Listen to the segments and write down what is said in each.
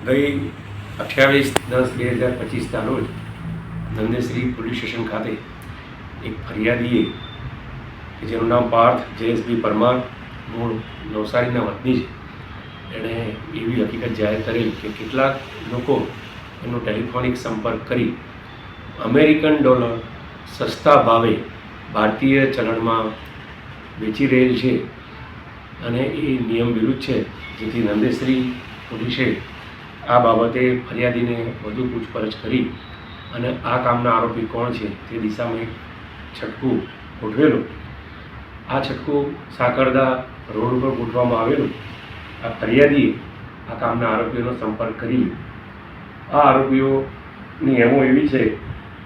ગઈ 28/10/2025 રોજ Nandeshri police station ખાતે એક ફરિયાદીએ કે જેનું નામ પાર્થ JSB પરમાર મૂળ નવસારીના વતની છે, એણે એવી હકીકત જાહેર કરેલ કે કેટલાક લોકો એનો ટેલિફોનિક સંપર્ક કરી અમેરિકન ડોલર સસ્તા ભાવે ભારતીય ચલણમાં વેચી રહેલ છે અને એ નિયમ વિરુદ્ધ છે, જેથી નંદેશ્રી પોલીસે આ બાબતે ફરિયાદીને વધુ પૂછપરછ કરી અને આ કામના આરોપી કોણ છે તે દિશામાં એક છટકું ગોઠવેલું. આ છટકું સાકરદા રોડ ઉપર ગોઠવવામાં આવેલું. આ ફરિયાદીએ આ કામના આરોપીઓનો સંપર્ક કરી આ આરોપીઓની એમો એવી છે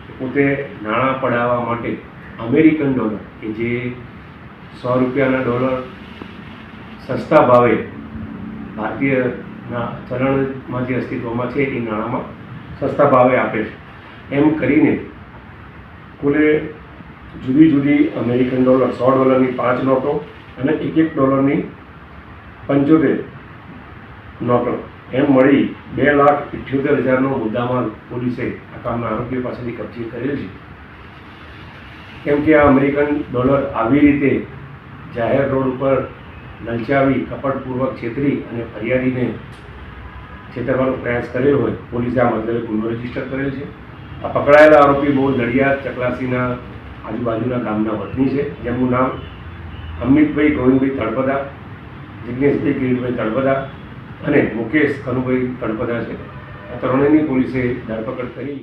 કે પોતે નાણાં પડાવવા માટે અમેરિકન ડોલર કે જે ₹100ના ડોલર સસ્તા ભાવે ભારતીયના ચલણમાં જે અસ્તિત્વમાં છે એ નાણાંમાં સસ્તા ભાવે આપે છે એમ કરીને કુલે જુદી જુદી અમેરિકન ડોલર $100ની 5 નોટો અને $1 75 નોટો એમ મળી 2,78,000નો મુદ્દામાલ પોલીસે આ કામના આરોપીઓ પાસેથી કબજે કરેલ છે. કેમ કે આ અમેરિકન ડોલર આવી રીતે જાહેર રોડ ઉપર લલચાવી કપટપૂર્વક છેતરી અને ફરિયાદીને છેતરવાનો પ્રયાસ કરેલો હોય, પોલીસે આ મતલબે ગુનો રજીસ્ટર કરેલ છે. આ પકડાયેલા આરોપી બહુ નડિયાદ ચકલાસીના આજુબાજુના ગામના વતની છે, જેમનું નામ અમિતભાઈ ગોવિંદભાઈ તળપદા, જિગ્નેશભાઈ કિરીટભાઈ તળપદા અને મુકેશ કનુભાઈ તળપદા છે. આ ત્રણેયની પોલીસે ધરપકડ કરી.